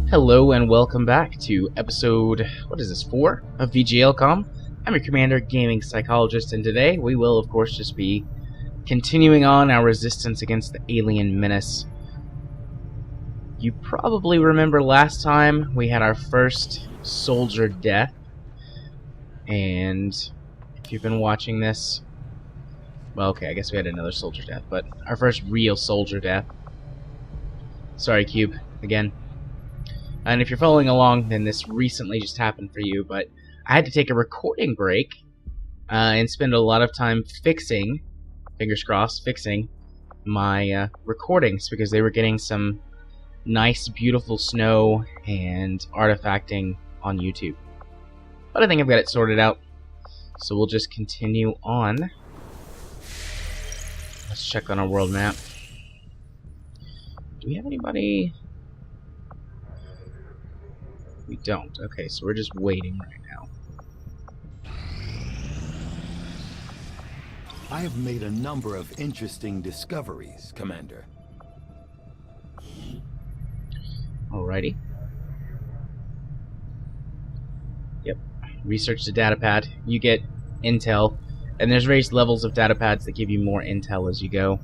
Hello and welcome back to episode, 4 of VGL-Com. I'm your Commander Gaming Psychologist, and today we will, of course, just be continuing on our resistance against the alien menace. You probably remember last time we had our first soldier death, and if you've been watching this, well, okay, I guess we had another soldier death, but our first real soldier death. Sorry, Cube, again. And if you're following along, then this recently just happened for you, but I had to take a recording break and spend a lot of time fixing, fingers crossed, fixing my recordings because they were getting some nice, beautiful snow and artifacting on YouTube. But I think I've got it sorted out, so we'll just continue on. Let's check on our world map. Do we have anybody? We don't. Okay, so we're just waiting right now. I have made a number of interesting discoveries, Commander. Alrighty. Yep. Research the datapad. You get intel, and there's various levels of datapads that give you more intel as you go.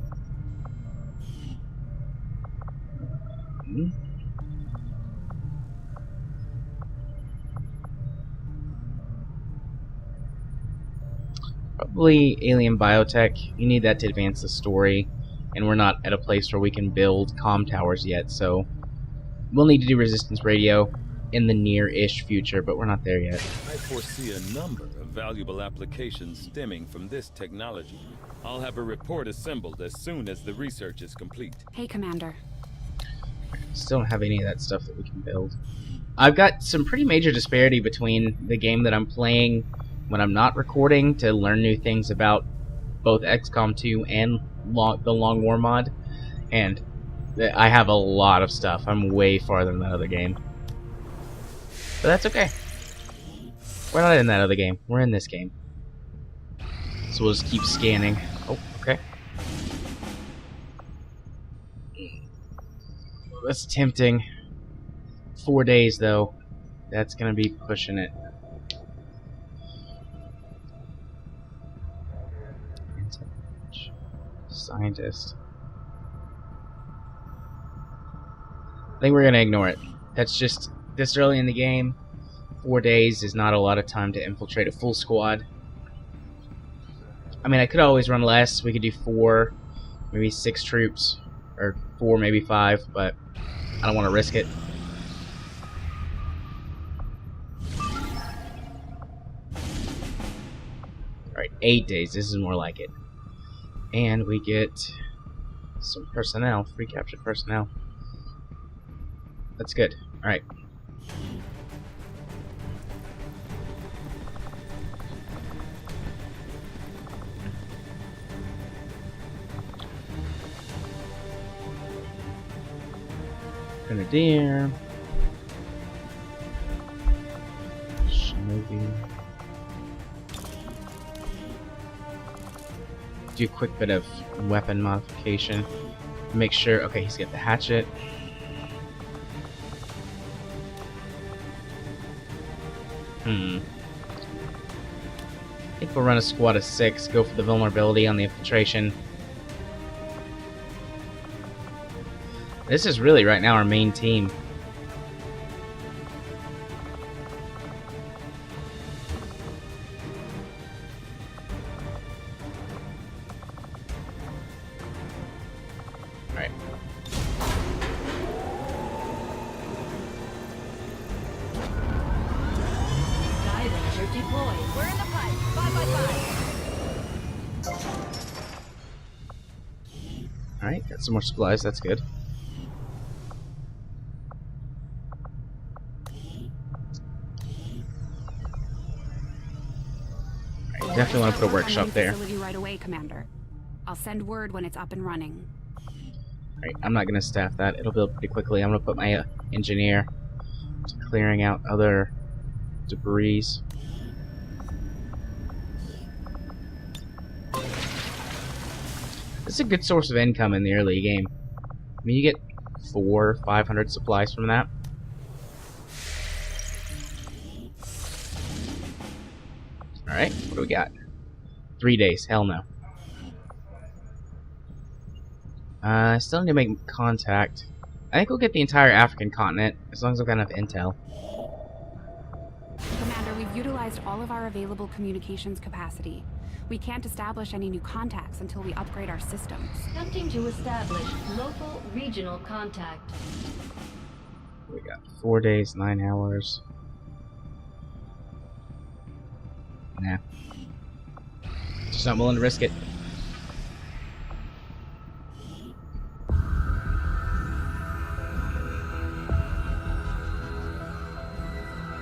Probably alien biotech. You need that to advance the story, and we're not at a place where we can build comm towers yet, so we'll need to do resistance radio in the near-ish future, but we're not there yet. I foresee a number of valuable applications stemming from this technology. I'll have a report assembled as soon as the research is complete. Hey, Commander. Still don't have any of that stuff that we can build. I've got some pretty major disparity between the game that I'm playing when I'm not recording to learn new things about both XCOM 2 and the Long War mod, and I have a lot of stuff. I'm way farther than that other game. But that's okay. We're not in that other game. We're in this game. So we'll just keep scanning. Oh, okay. That's tempting. 4 days, though. That's gonna be pushing it. Scientist. I think we're gonna ignore it. That's just this early in the game. 4 days is not a lot of time to infiltrate a full squad. I mean, I could always run less. We could do 4, maybe 6 troops, or 4, maybe 5, but I don't want to risk it. Alright, 8 days. This is more like it. And we get some personnel, free captured personnel. That's good. Alright. Grenadier. Shinobi. Do a quick bit of weapon modification. Make sure, okay, he's got the hatchet. I think we'll run a squad of 6, go for the vulnerability on the infiltration. This is really right now our main team. Alright. Ranger deployed. We're in the pipe. 5 by 5. Alright, got some more supplies, that's good. Alright, definitely want to put a workshop there. Right away, Commander. I'll send word when it's up and running. Alright, I'm not going to staff that. It'll build pretty quickly. I'm going to put my engineer to clearing out other debris. It's a good source of income in the early game. I mean, you get 400 or 500 supplies from that. Alright, what do we got? 3 days, hell no. I still need to make contact. I think we'll get the entire African continent, as long as I've got enough intel. Commander, we've utilized all of our available communications capacity. We can't establish any new contacts until we upgrade our systems. Attempting to establish local regional contact. We got 4 days, 9 hours. Nah. Just not willing to risk it.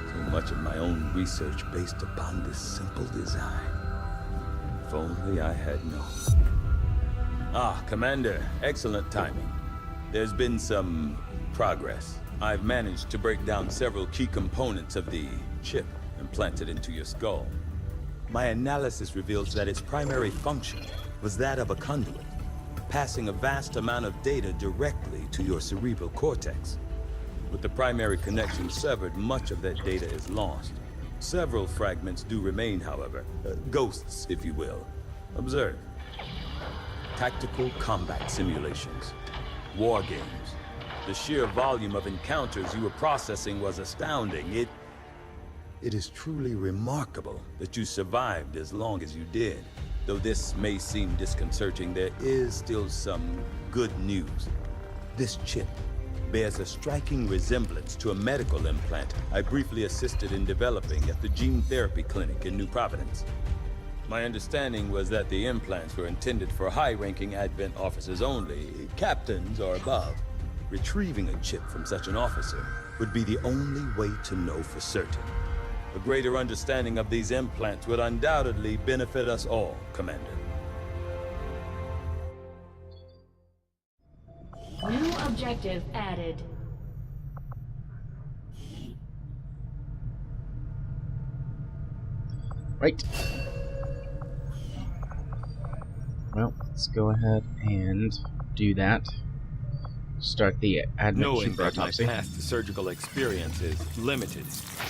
So much of my own research based upon this simple design. If only I had known. Ah, Commander, excellent timing. There's been some progress. I've managed to break down several key components of the chip implanted into your skull. My analysis reveals that its primary function was that of a conduit, passing a vast amount of data directly to your cerebral cortex. With the primary connection severed, much of that data is lost. Several fragments do remain, however. Ghosts, if you will. Observe. Tactical combat simulations. War games. The sheer volume of encounters you were processing was astounding. It is truly remarkable that you survived as long as you did. Though this may seem disconcerting, there is still some good news. This chip bears a striking resemblance to a medical implant I briefly assisted in developing at the gene therapy clinic in New Providence. My understanding was that the implants were intended for high-ranking Advent officers only, captains or above. Retrieving a chip from such an officer would be the only way to know for certain. A greater understanding of these implants would undoubtedly benefit us all, Commander. New objective added. Right. Well, let's go ahead and do that. Start the admin Knowing chamber that my autopsy. past surgical experience is limited,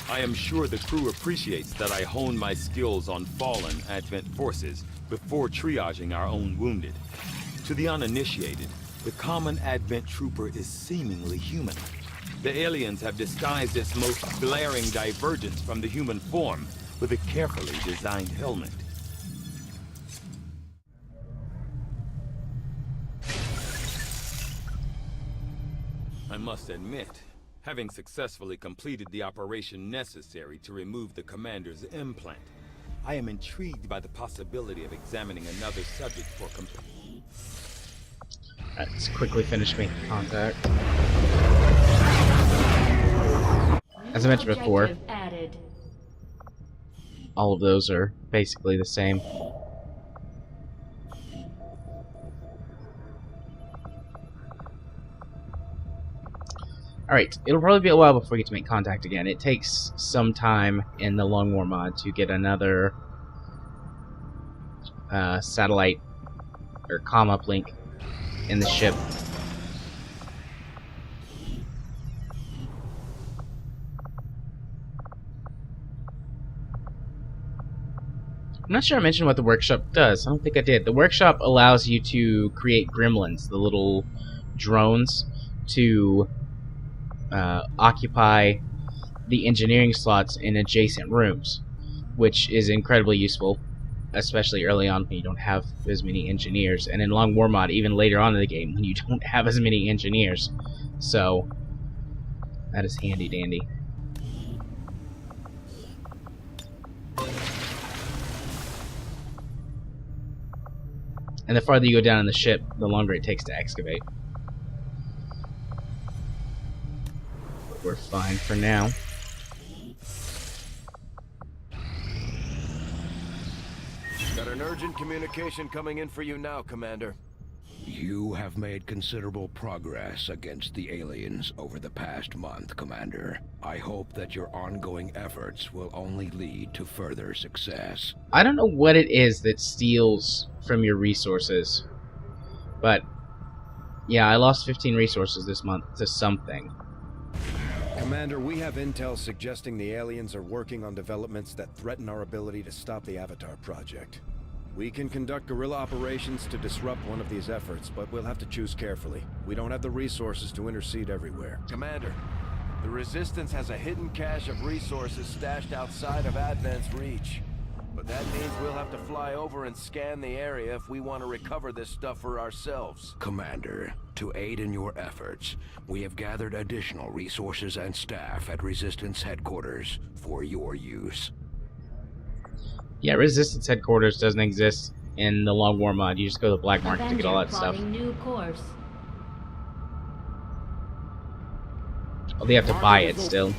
I am sure the crew appreciates that I hone my skills on fallen Advent forces before triaging our own wounded. To the uninitiated, the common Advent trooper is seemingly human. The aliens have disguised its most glaring divergence from the human form with a carefully designed helmet. I must admit, having successfully completed the operation necessary to remove the commander's implant, I am intrigued by the possibility of examining another subject for Alright, let's quickly finish making contact. As I mentioned before, Objective added. all of those are basically the same. Alright, it'll probably be a while before we get to make contact again. It takes some time in the Long War mod to get another satellite or comm uplink in the ship. I'm not sure I mentioned what the workshop does. I don't think I did. The workshop allows you to create gremlins, the little drones, to occupy the engineering slots in adjacent rooms, which is incredibly useful, especially early on when you don't have as many engineers, and in Long War mod even later on in the game when you don't have as many engineers. So that is handy dandy. And the farther you go down in the ship, the longer it takes to excavate. But we're fine for now. Got an urgent communication coming in for you now, Commander. You have made considerable progress against the aliens over the past month, Commander. I hope that your ongoing efforts will only lead to further success. I don't know what it is that steals from your resources. But yeah, I lost 15 resources this month to something. Commander, we have intel suggesting the aliens are working on developments that threaten our ability to stop the Avatar project. We can conduct guerrilla operations to disrupt one of these efforts, but we'll have to choose carefully. We don't have the resources to intercede everywhere. Commander, the Resistance has a hidden cache of resources stashed outside of Advent's reach. But that means we'll have to fly over and scan the area if we want to recover this stuff for ourselves. Commander, to aid in your efforts, we have gathered additional resources and staff at Resistance headquarters for your use. Yeah, Resistance headquarters doesn't exist in the Long War mod. You just go to the black market to Avenger get all that stuff. plotting new course. Oh, they have to buy it still.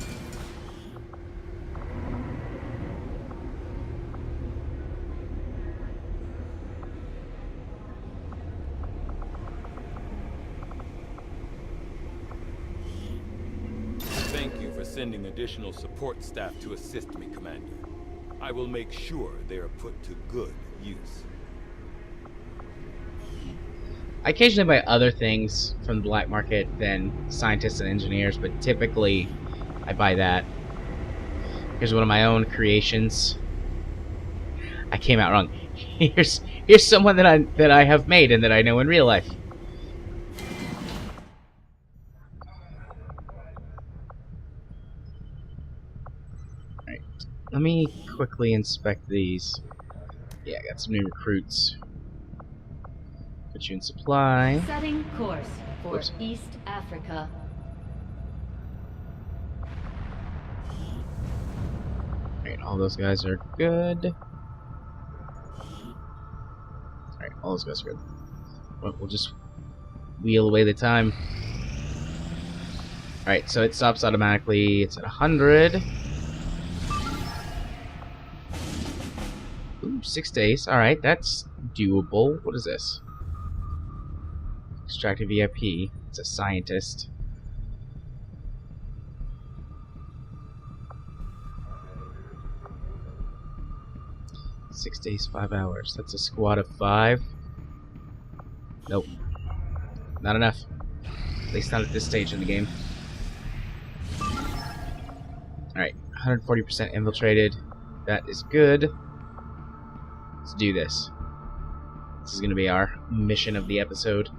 Thank you for sending additional support staff to assist me, Commander. I will make sure they are put to good use. I occasionally buy other things from the black market than scientists and engineers, but typically I buy that. Here's one of my own creations. I came out wrong. Here's someone that I have made and that I know in real life. Alright. Let me quickly inspect these. Yeah, I got some new recruits. Put you in supply. Setting course for Whoops. East Africa. Alright, all those guys are good. Alright, all those guys are good. Well, we'll just wheel away the time. Alright, so it stops automatically. It's at 100. Ooh, 6 days. Alright, that's doable. What is this? Extracted VIP. It's a scientist. Six days, 5 hours. That's a squad of 5. Nope. Not enough. At least not at this stage in the game. Alright, 140% infiltrated. That is good. Let's do this. This is going to be our mission of the episode.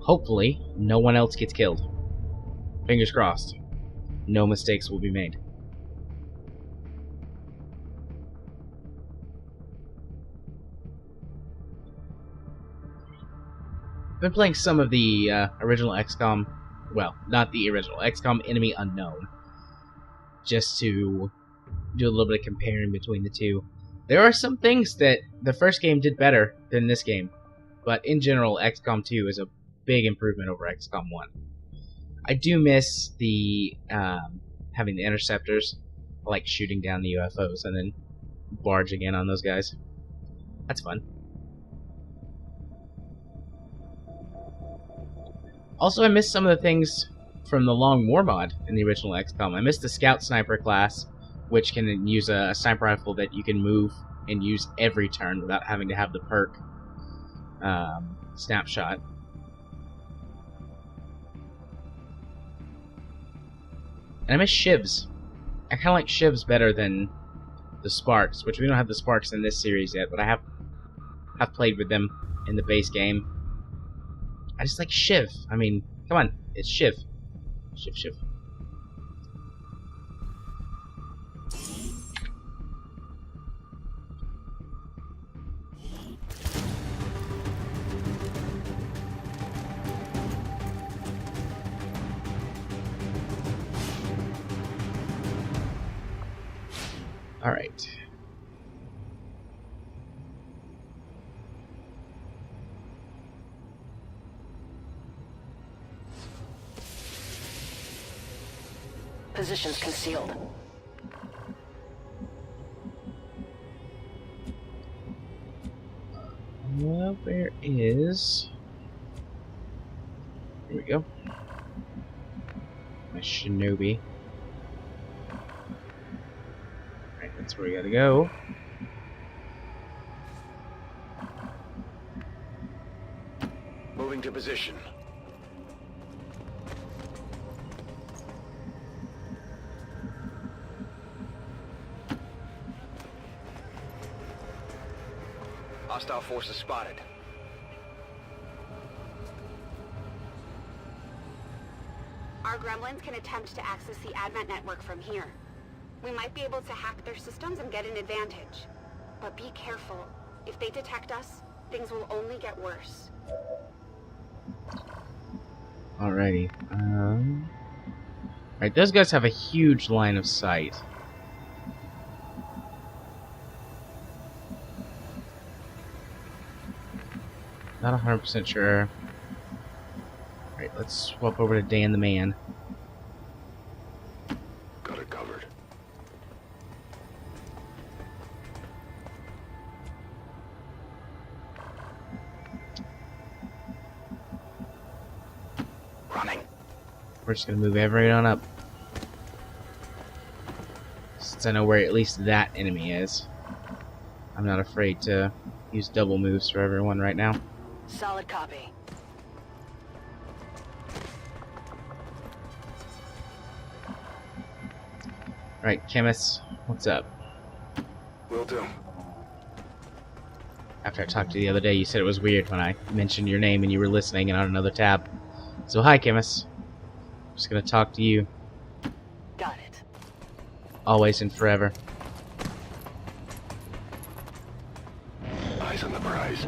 Hopefully, no one else gets killed. Fingers crossed. No mistakes will be made. I've been playing some of the original XCOM. Well, not the original. XCOM Enemy Unknown. Just to do a little bit of comparing between the two. There are some things that the first game did better than this game. But in general, XCOM 2 is a big improvement over XCOM 1. I do miss the having the interceptors. I like shooting down the UFOs and then barging in on those guys. That's fun. Also, I miss some of the things from the Long War mod in the original XCOM. I miss the Scout Sniper class, which can use a sniper rifle that you can move and use every turn without having to have the perk snapshot. And I miss shivs. I kind of like shivs better than the sparks, which we don't have the sparks in this series yet, but I have played with them in the base game. I just like shiv. I mean, come on, it's shiv. Shiv, shiv. All right. Positions concealed. Well, where is... Here we go. My shinobi. Alright, that's where we gotta go. Moving to position. Hostile forces spotted. Our gremlins can attempt to access the Advent network from here. We might be able to hack their systems and get an advantage. But be careful. If they detect us, things will only get worse. Alrighty. Alright, those guys have a huge line of sight. Not 100% sure. Alright, let's swap over to Dan the Man. Got it covered. Running. We're just gonna move everyone up. Since I know where at least that enemy is. I'm not afraid to use double moves for everyone right now. Solid copy. Right, Chemist, what's up? Will do. After I talked to you the other day, you said it was weird when I mentioned your name and you were listening and on another tab. So hi, Chemist. I'm just gonna talk to you. Got it. Always and forever. Eyes on the prize.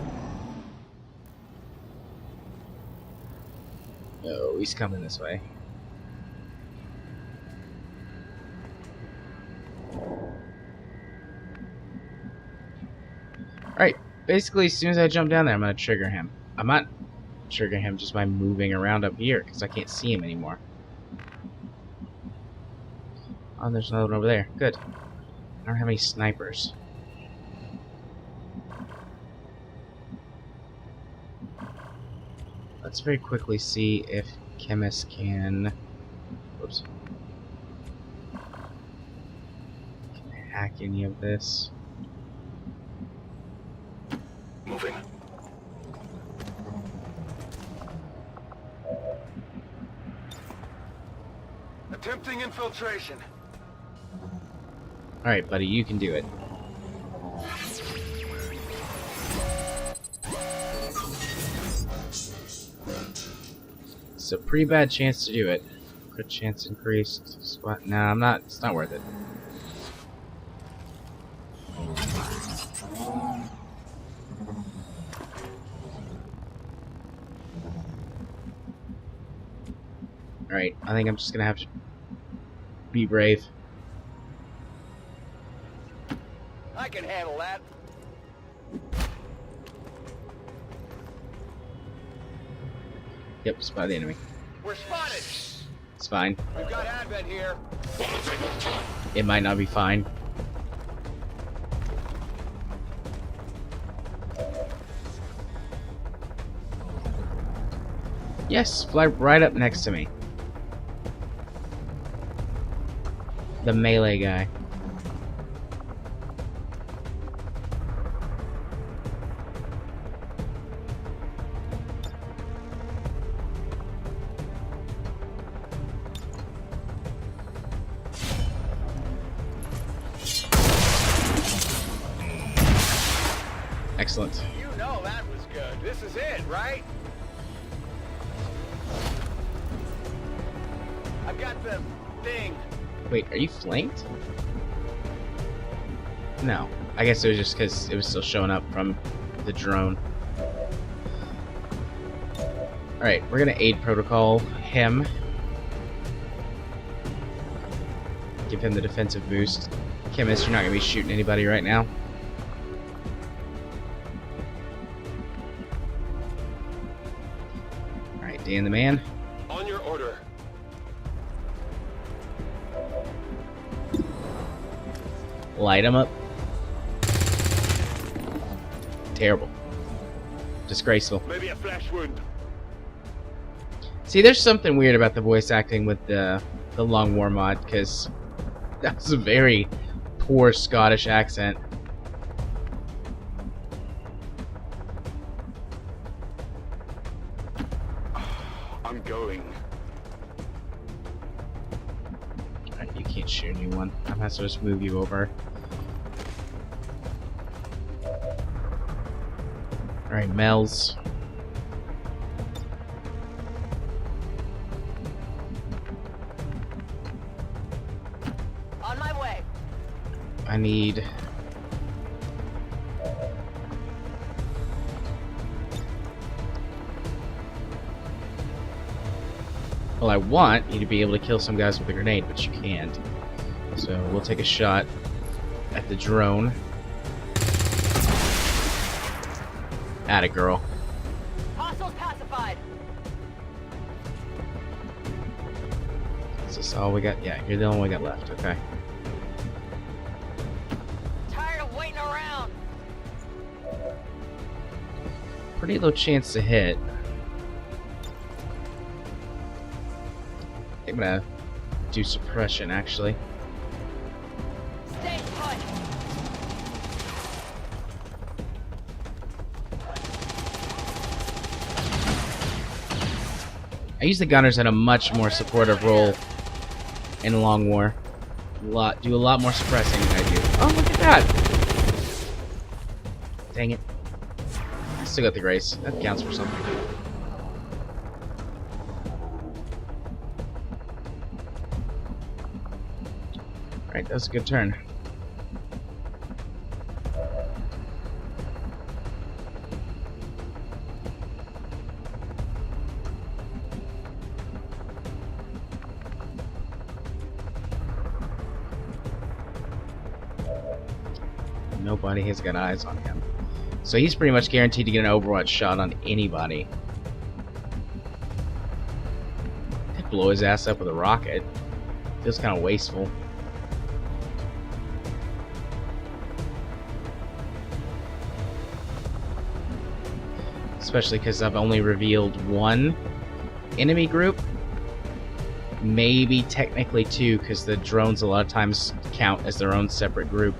Oh, he's coming this way. Alright, basically as soon as I jump down there, I'm going to trigger him. I'm not triggering him just by moving around up here, because I can't see him anymore. Oh, there's another one over there. Good. I don't have any snipers. Let's very quickly see if Chemist can... Whoops. Can I hack any of this? Moving. Attempting infiltration. Alright, buddy, you can do it. It's a pretty bad chance to do it. Crit chance increased. Spot. No, I'm not. It's not worth it. Alright, I think I'm just gonna have to be brave. I can handle that. Yep, spot the enemy. We're spotted. It's fine. We've got Advent here. It might not be fine. Yes, fly right up next to me. The melee guy. Excellent. You know that was good. This is it, right? I've got the thing. Wait, are you flanked? No. I guess it was just because it was still showing up from the drone. Alright, we're gonna aid protocol him. Give him the defensive boost. Chemist, you're not gonna be shooting anybody right now. Alright, Dan the Man. On your order. Light him up. Terrible. Disgraceful. Maybe a flash wound. See, there's something weird about the voice acting with the the Long War mod, because that's a very poor Scottish accent. I'm going. Alright, you can't shoot anyone. I'm gonna just move you over. Alright, Mel's. On my way. I need... Well, I want you to be able to kill some guys with a grenade, but you can't. So we'll take a shot at the drone. Atta girl. Hostiles pacified. Is this all we got? Yeah, you're the only one we got left. Okay. Tired of waiting around. Pretty low chance to hit. I'm gonna do suppression, actually. Stay put. I use the gunners in a much more supportive role in Long War. Do a lot more suppressing than I do. Oh, look at that! Dang it. I still got the grace. That counts for something. Alright, that was a good turn. Nobody has got eyes on him. So he's pretty much guaranteed to get an Overwatch shot on anybody. Could blow his ass up with a rocket. Feels kind of wasteful. Especially because I've only revealed one enemy group. Maybe technically two, because the drones a lot of times count as their own separate group.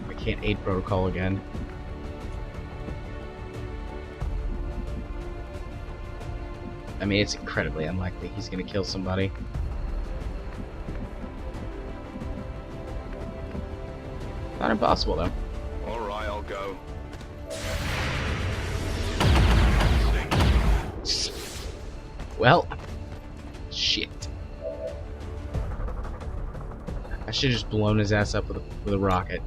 I can't aid protocol again. I mean, it's incredibly unlikely he's gonna kill somebody. Not impossible, though. Alright, I'll go. Well, shit. I should have just blown his ass up with a rocket.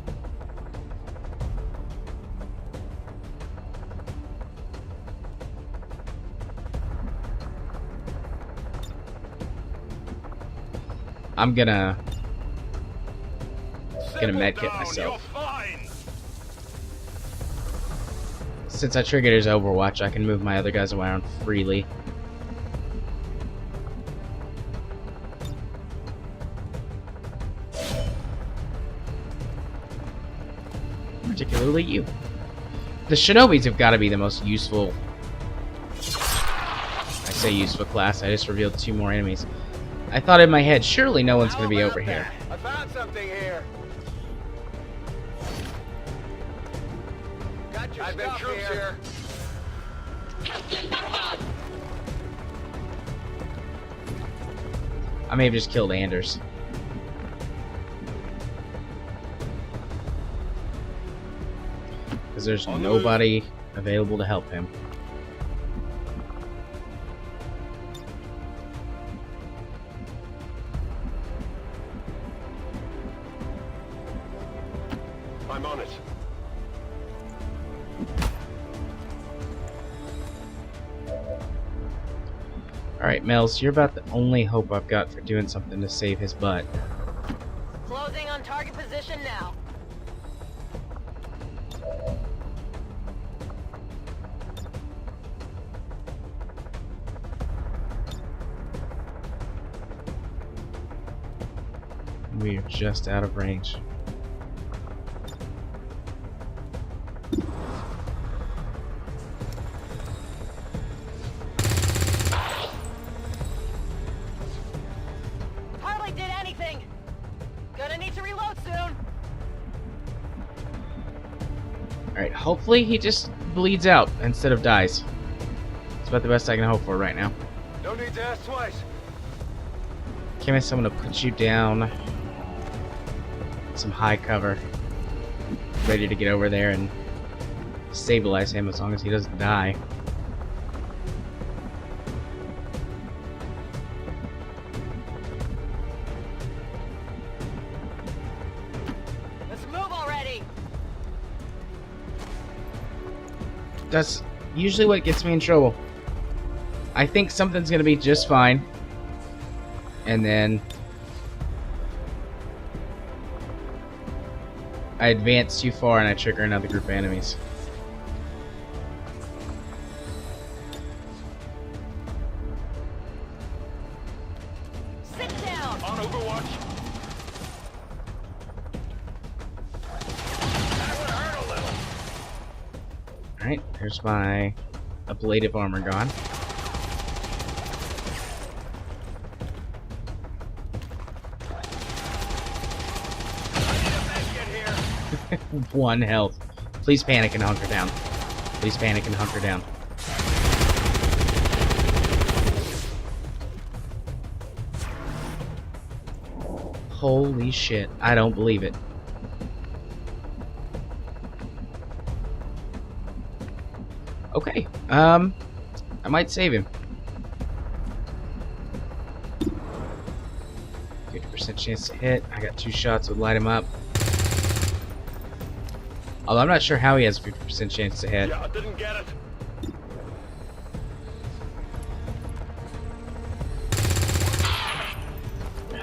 I'm gonna medkit myself. Since I triggered his Overwatch, I can move my other guys around freely. Particularly you. The Shinobis have got to be the most useful. I say useful class. I just revealed 2 more enemies. I thought in my head, surely no one's going to be over here. I found something here. Got your stuff troops here. I may have just killed Anders. Because there's nobody available to help him. I'm on it. Alright, Mels, you're about the only hope I've got for doing something to save his butt. Closing on target position now. We are just out of range. Alright, hopefully he just bleeds out instead of dies. It's about the best I can hope for right now. No need to ask twice. Chemist, I'm gonna put you down some high cover. Ready to get over there and stabilize him as long as he doesn't die. Let's move already. That's usually what gets me in trouble. I think something's gonna be just fine, and then I advance too far and I trigger another group of enemies. Sit down. On Overwatch. That would hurt a little. Alright, there's my ablative armor gone. One health. Please panic and hunker down. Please panic and hunker down. Holy shit. I don't believe it. Okay. I might save him. 50% chance to hit. I got 2 shots would light him up. Although I'm not sure how he has a 50% chance to hit. Yeah, I didn't get it.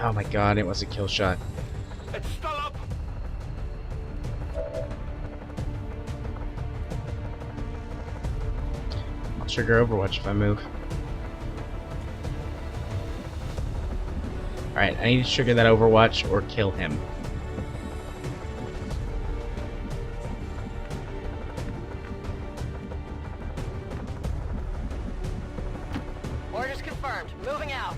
Oh my god, it was a kill shot. It's still up. I'll trigger Overwatch if I move. Alright, I need to trigger that Overwatch or kill him. Orders confirmed. Moving out.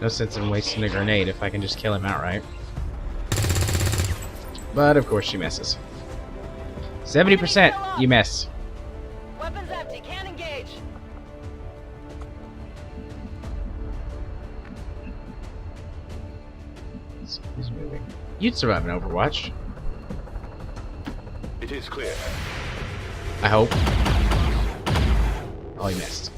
No sense in wasting a grenade if I can just kill him outright. But of course she misses. 70%, you miss. Weapons empty. Can't engage. He's moving. You'd survive an Overwatch. It is clear. I hope. Oh, he missed.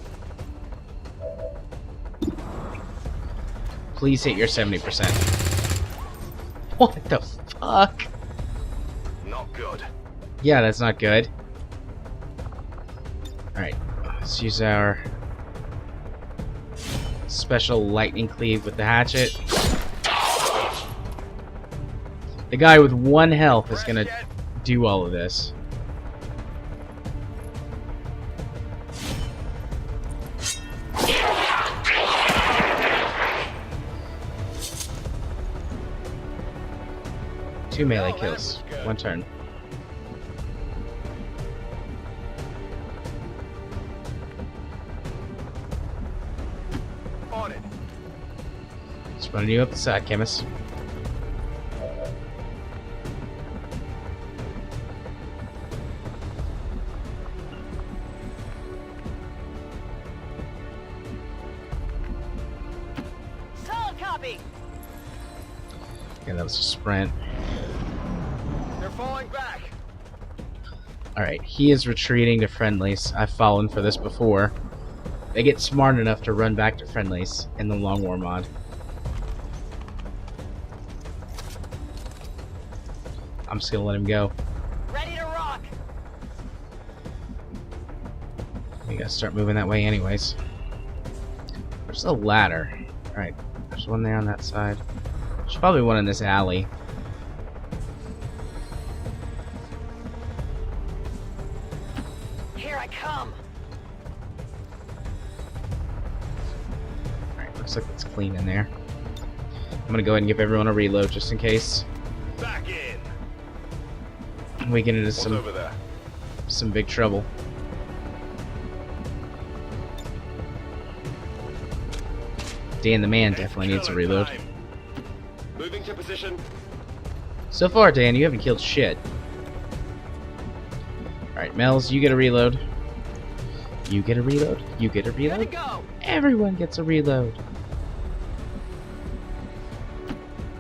Please hit your 70%. What the fuck? Not good. Yeah, that's not good. Alright, let's use our special lightning cleave with the hatchet. The guy with 1 health is gonna do all of this. Two melee kills, 1 turn. On it. Just running you up the side, Chemist. Solid copy. Yeah, that was a sprint. They're falling back. Alright, he is retreating to friendlies. I've fallen for this before. They get smart enough to run back to friendlies in the Long War mod. I'm just gonna let him go. Ready to rock. We gotta start moving that way anyways. There's a ladder. Alright, there's one there on that side. There's probably one in this alley. Here I come. Alright, looks like it's clean in there. I'm gonna go ahead and give everyone a reload just in case Back in. we get into What's some over there? some big trouble. Dan the man definitely needs a reload. Moving to position. So far, Dan, you haven't killed shit. Alright, Mel's, you get a reload. You get a reload. You get a Good to reload. go. Everyone gets a reload.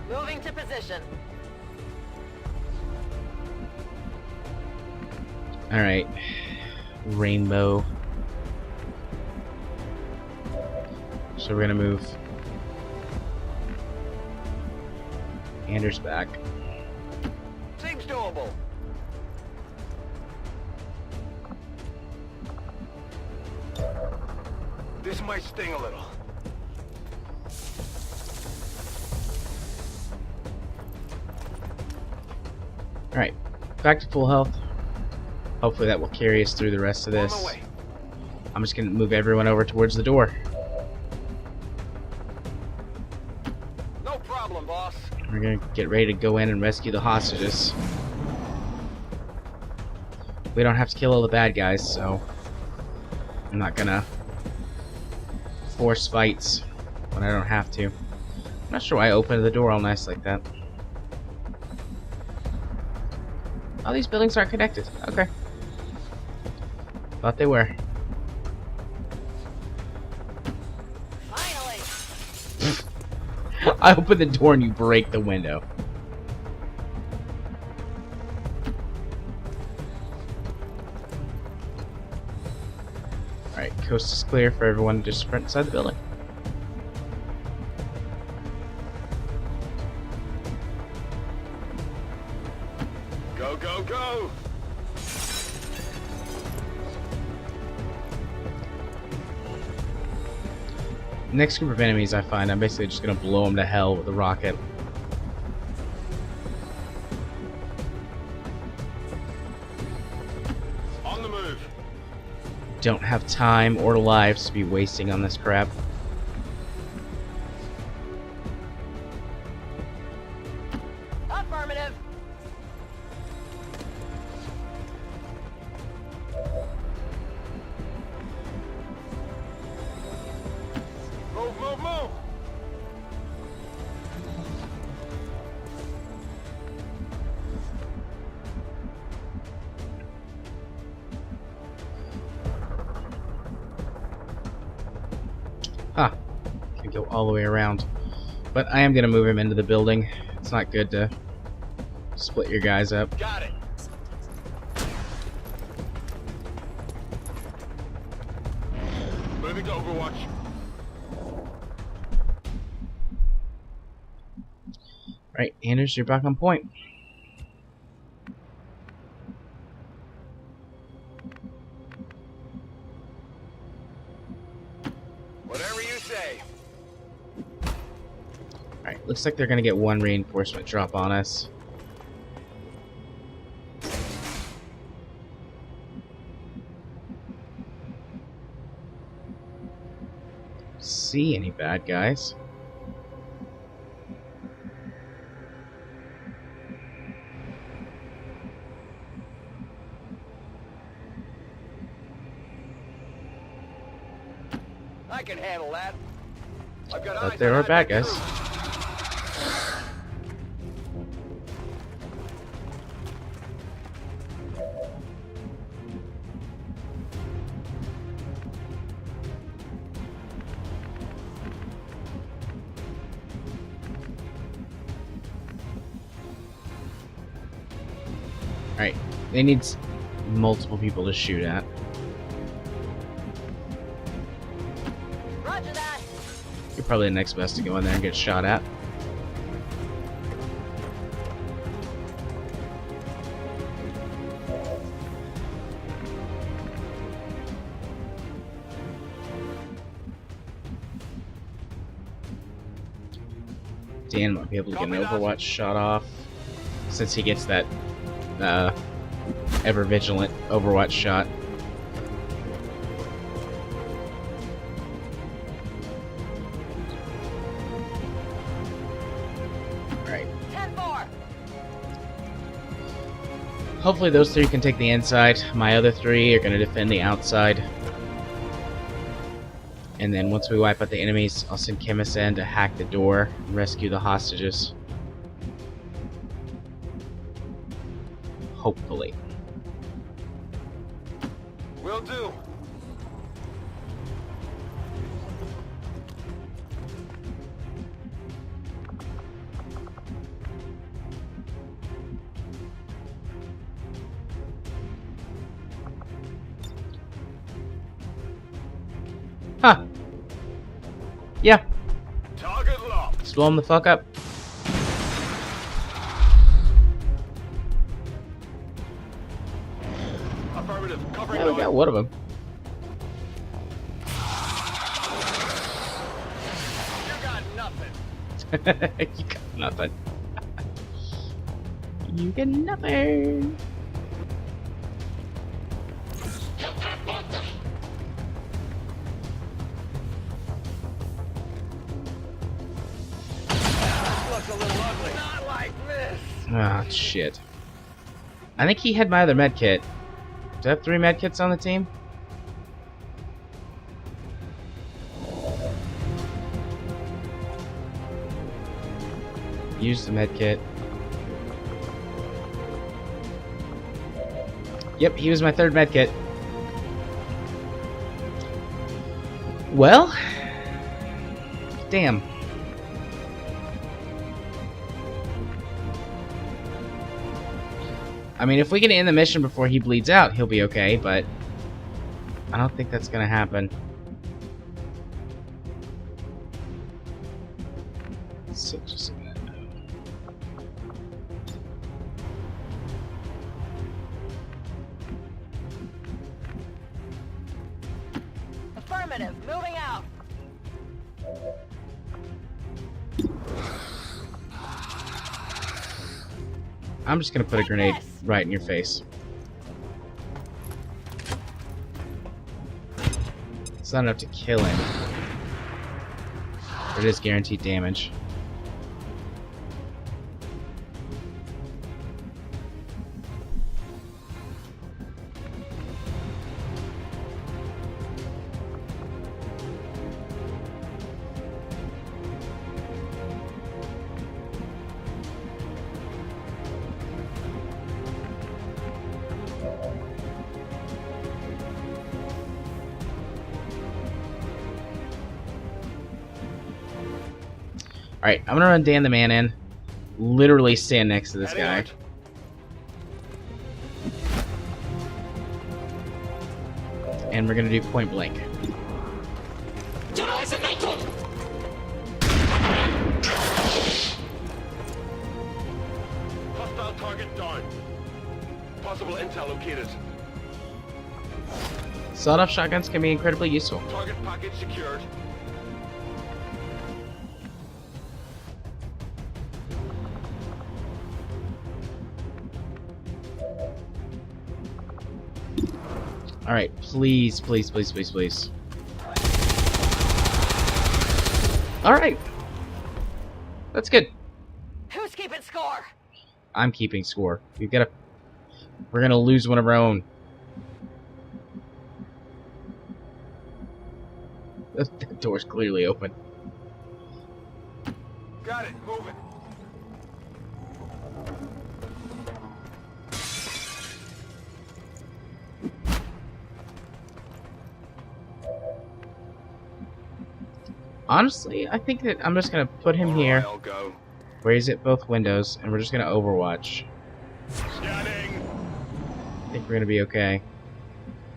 Moving to position. Alright. Rainbow. So we're gonna move Anders back. Seems doable. This might sting a little. Alright, back to full health. Hopefully that will carry us through the rest of this. On my way. I'm just gonna move everyone over towards the door. No problem, boss. We're gonna get ready to go in and rescue the hostages. We don't have to kill all the bad guys, so I'm not gonna force fights when I don't have to. I'm not sure why I opened the door all nice like that. Oh, these buildings aren't connected. Okay. Thought they were. Finally. I open the door and you break the window. Alright, coast is clear for everyone to just sprint inside the building. Go, go, go! Next group of enemies I find, I'm basically just gonna blow them to hell with a rocket. On the move. Don't have time or lives to be wasting on this crap. Affirmative. Move, move, move! Ah, can go all the way around. But I am gonna move him into the building. It's not good to split your guys up. Got it. Moving to Overwatch. Right, Anders, you're back on point. Whatever you say. Alright, looks like they're gonna get one reinforcement drop on us. See any bad guys? I can handle that. I've got But eyes there on are that bad big guys. group. Alright, they need multiple people to shoot at. Roger that. You're probably the next best to go in there and get shot at. Dan might be able to get an Overwatch shot off since he gets that ever vigilant Overwatch shot. Alright. 10-4. Hopefully those three can take the inside. My other three are going to defend the outside. And then once we wipe out the enemies, I'll send chemists in to hack the door and rescue the hostages. Hopefully. Will do. Huh. Yeah. Target locked. Just blow him the fuck up. Affirmative. Covering Yeah, we got one of them. You got nothing. You got nothing. You get nothing. Looks a little ugly. Not like this. Ah, shit. I think he had my other med kit. Do I have 3 med kits on the team? Use the med kit. Yep, he was my 3rd med kit. Well, damn. I mean, if we can end the mission before he bleeds out, he'll be okay, but I don't think that's gonna happen. So just Affirmative. Moving out. I'm just gonna put a grenade right in your face. It's not enough to kill him, but it is guaranteed damage. Alright, I'm gonna run Dan the Man in. Literally stand next to this guy. And we're gonna do point blank. Hostile target down. Possible intel located. Sawed-off shotguns can be incredibly useful. Target package secured. Alright, please, please, please, please, please. Alright. That's good. Who's keeping score? I'm keeping score. We're gonna lose one of our own. The door's clearly open. Got it. Moving. Honestly, I think that I'm just gonna put him here, I'll go. raise it both windows, and we're just gonna overwatch. Scanning. I think we're gonna be okay.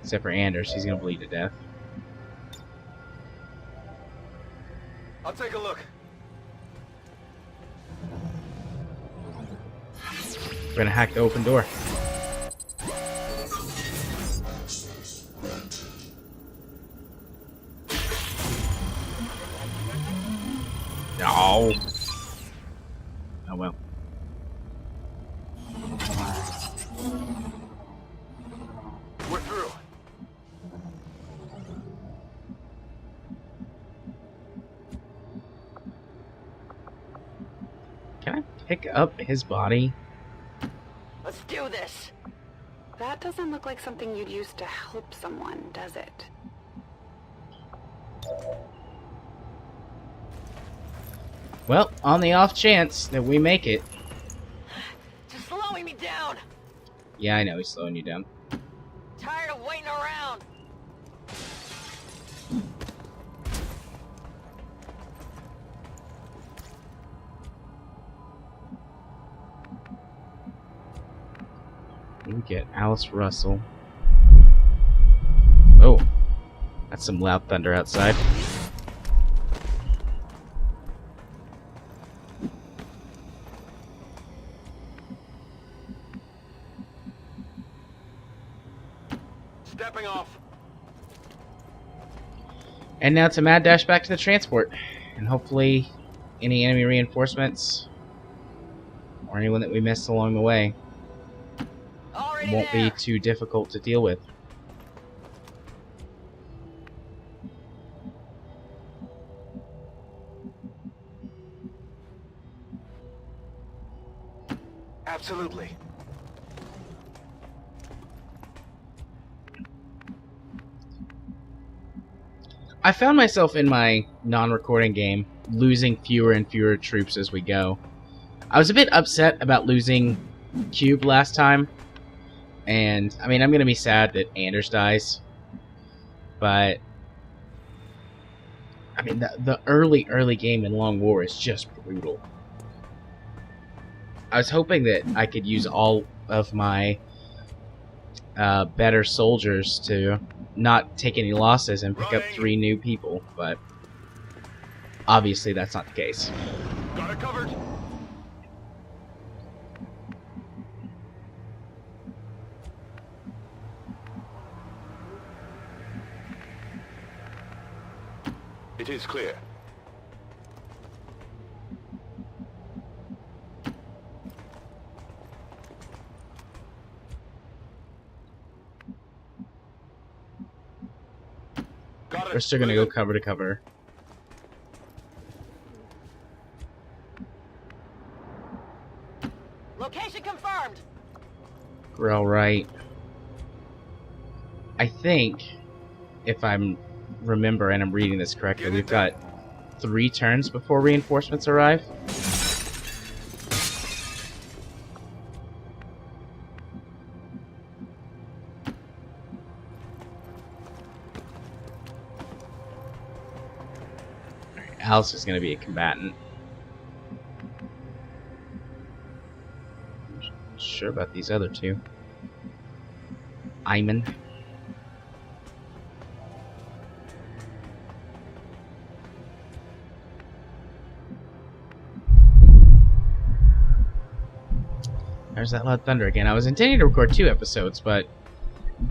Except for Anders, he's gonna bleed to death. I'll take a look. We're gonna hack the open door. No. Oh well. We're through. Can I pick up his body? Let's do this. That doesn't look like something you'd use to help someone, does it? Well, on the off chance that we make it. Just slowing me down. Yeah, I know he's slowing you down. Tired of waiting around. We get Alice Russell. Oh, that's some loud thunder outside. Stepping off. And now it's a mad dash back to the transport. And hopefully any enemy reinforcements or anyone that we missed along the way Already won't there. be too difficult to deal with. Absolutely. I found myself in my non-recording game losing fewer and fewer troops as we go. I was a bit upset about losing Cube last time, and I mean, I'm gonna be sad that Anders dies, but I mean, the early game in Long War is just brutal. I was hoping that I could use all of my better soldiers to not take any losses and pick up 3 new people, but obviously that's not the case. Got it covered. It is clear. Got it. We're still gonna go cover to cover. Location confirmed. We're alright. I think, if I'm remember and I'm reading this correctly, we've got 3 turns before reinforcements arrive. Alright, Alice is going to be a combatant. Not sure about these other 2. Iman. There's that loud thunder again. I was intending to record 2 episodes, but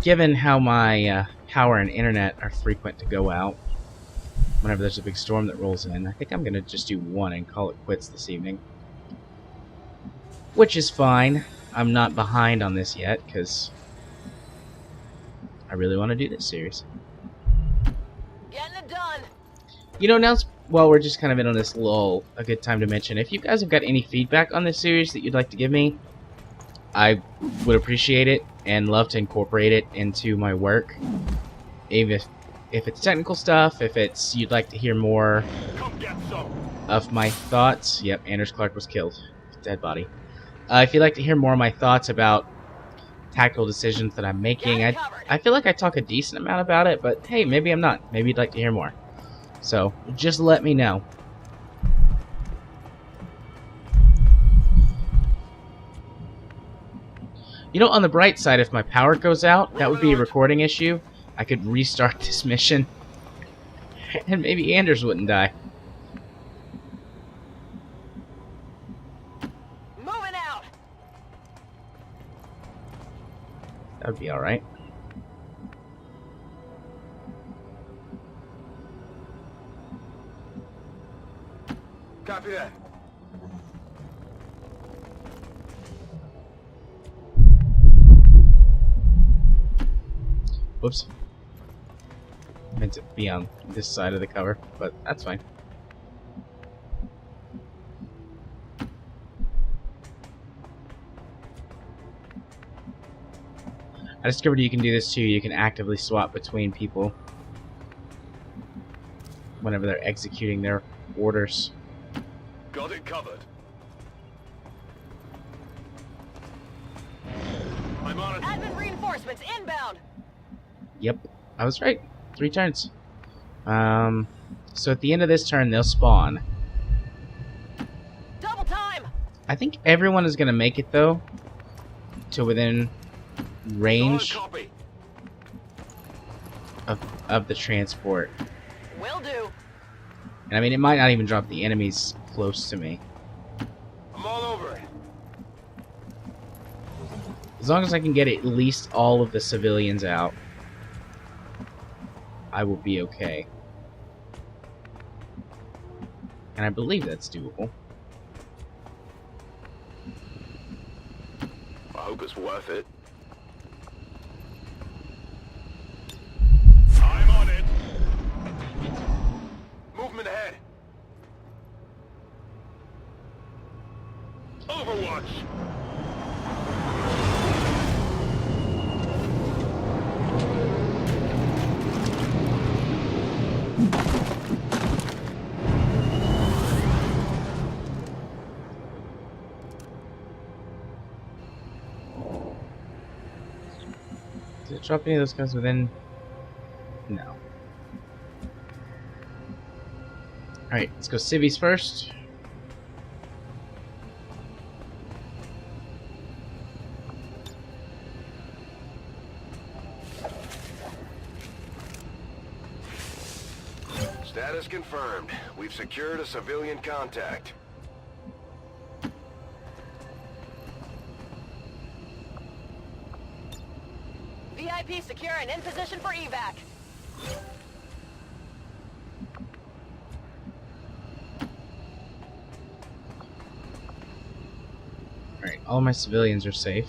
given how my power and internet are frequent to go out whenever there's a big storm that rolls in, I think I'm going to just do 1 and call it quits this evening. Which is fine. I'm not behind on this yet, because I really want to do this series. Getting it done. You know, now, while we're just kind of in on this lull, a good time to mention, if you guys have got any feedback on this series that you'd like to give me, I would appreciate it and love to incorporate it into my work. If it's technical stuff, if it's you'd like to hear more of my thoughts. Yep, Anders Clark was killed. Dead body. If you'd like to hear more of my thoughts about tactical decisions that I'm making, I feel like I talk a decent amount about it, but hey, maybe I'm not. Maybe you'd like to hear more. So, just let me know. You know, on the bright side, if my power goes out, that would be a recording issue. I could restart this mission, and maybe Anders wouldn't die. Moving out. That would be alright. Copy that. Whoops. Meant to be on this side of the cover, but that's fine. I discovered you can do this too. You can actively swap between people whenever they're executing their orders. Got it covered. I'm on it. Admin reinforcements inbound. Yep, I was right. 3 turns. So at the end of this turn, they'll spawn. Double time. I think everyone is going to make it, though, to within range Copy. of the transport. Will do. And I mean, it might not even drop the enemies close to me. I'm all over it. As long as I can get at least all of the civilians out, I will be okay. And I believe that's doable. I hope it's worth it. I'm on it. Movement ahead. Overwatch. Did it drop any of those guys within? No. Alright, let's go civvies first. Status confirmed. We've secured a civilian contact. VIP secure and in position for evac. Alright, all my civilians are safe.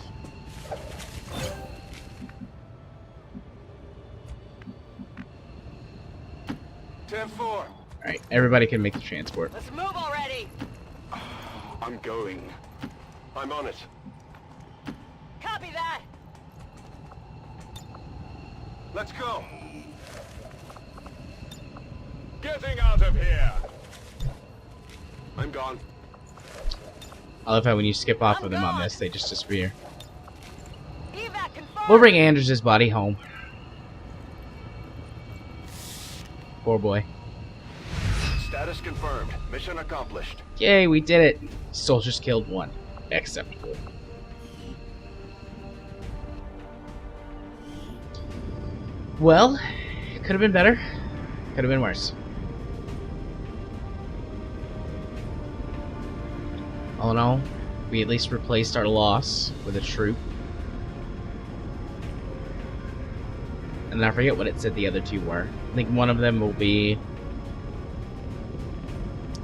Alright, everybody can make the transport. Let's move already. I'm going. I'm on it. Copy that. Let's go. Getting out of here. I'm gone. I love how when you skip off I'm of them on gone. this, they just disappear. Evac confirmed. We'll bring Anders' body home. Poor boy. Status confirmed. Mission accomplished. Yay, we did it! Soldiers killed 1. Acceptable. Well, it could have been better. Could have been worse. All in all, we at least replaced our loss with a troop. And I forget what it said the other 2 were. I think one of them will be...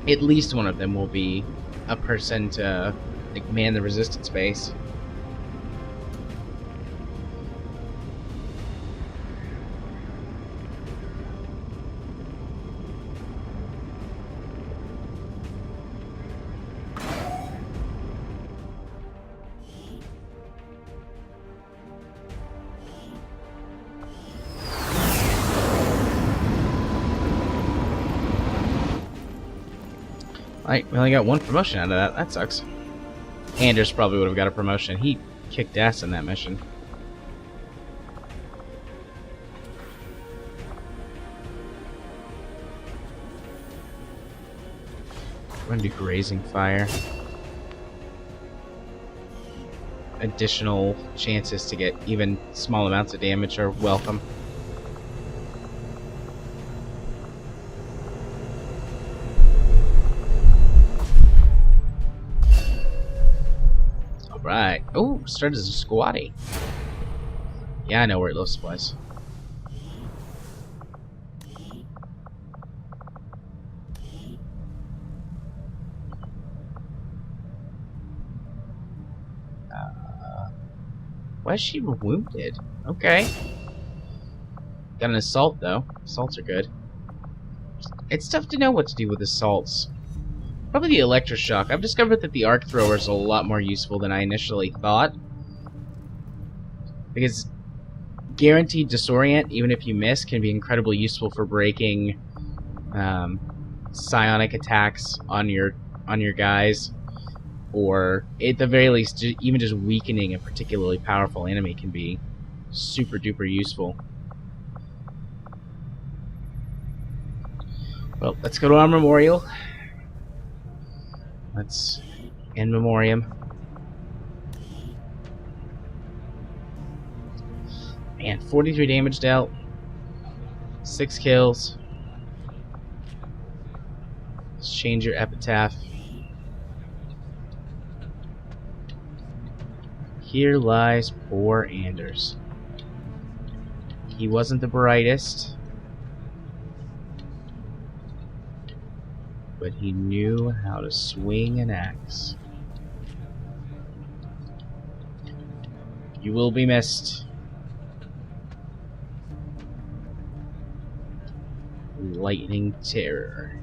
At least one of them will be a person to like, man the resistance base. Alright, we only got 1 promotion out of that. That sucks. Anders probably would have got a promotion. He kicked ass in that mission. We're gonna do grazing fire. Additional chances to get even small amounts of damage are welcome. Right. Oh, started as a squatty. Yeah, I know where it lives was. Why is she wounded? Okay. Got an assault though. Assaults are good. It's tough to know what to do with assaults. Probably the electroshock. I've discovered that the arc thrower is a lot more useful than I initially thought. Because guaranteed disorient, even if you miss, can be incredibly useful for breaking psionic attacks on your guys, or at the very least, even just weakening a particularly powerful enemy can be super duper useful. Well, let's go to our memorial. Let's in memoriam. Man, 43 damage dealt, 6 kills. Let's change your epitaph. Here lies poor Anders. He wasn't the brightest, but he knew how to swing an axe. You will be missed. Lightning terror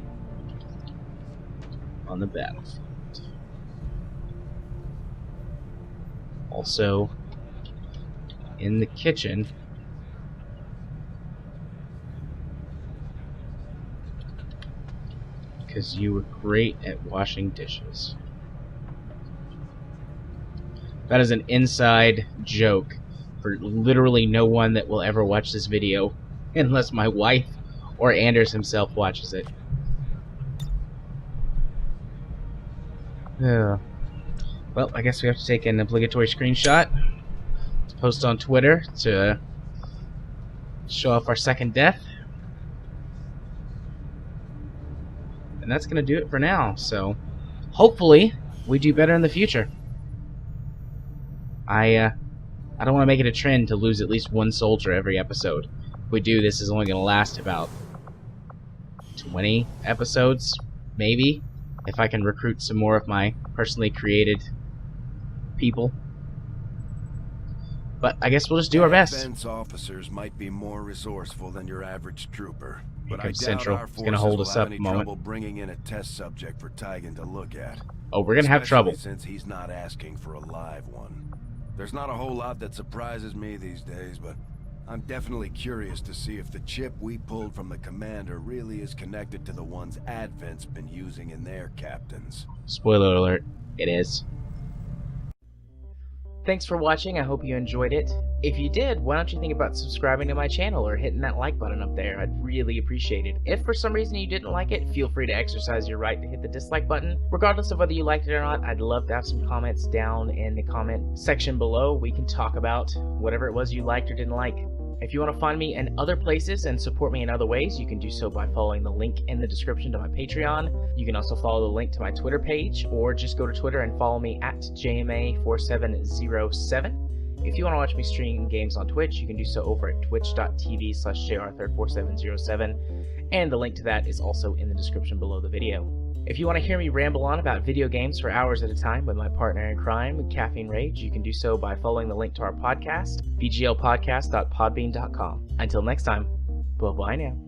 on the battlefield. Also, in the kitchen, because you were great at washing dishes. That is an inside joke for literally no one that will ever watch this video, unless my wife or Anders himself watches it. Well, I guess we have to take an obligatory screenshot to post on Twitter to show off our second death. And that's going to do it for now, so hopefully we do better in the future. I don't want to make it a trend to lose at least one soldier every episode. If we do, this is only going to last about 20 episodes, maybe, if I can recruit some more of my personally created people. But I guess we'll just do our best. Defense officers might be more resourceful than your average trooper, but I doubt Central. our It's forces gonna hold will us have up any a moment. trouble bringing in a test subject for Tigan to look at. Oh, we're gonna have trouble. Especially since he's not asking for a live one. There's not a whole lot that surprises me these days, but I'm definitely curious to see if the chip we pulled from the commander really is connected to the ones Advent's been using in their captains. Spoiler alert, it is. Thanks for watching, I hope you enjoyed it. If you did, why don't you think about subscribing to my channel or hitting that like button up there? I'd really appreciate it. If for some reason you didn't like it, feel free to exercise your right to hit the dislike button. Regardless of whether you liked it or not, I'd love to have some comments down in the comment section below. We can talk about whatever it was you liked or didn't like. If you want to find me in other places and support me in other ways, you can do so by following the link in the description to my Patreon. You can also follow the link to my Twitter page, or just go to Twitter and follow me at JMA4707. If you want to watch me stream games on Twitch, you can do so over at twitch.tv/JR34707, and the link to that is also in the description below the video. If you want to hear me ramble on about video games for hours at a time with my partner in crime, Caffeine Rage, you can do so by following the link to our podcast, VGLpodcast.podbean.com. Until next time, bye-bye now.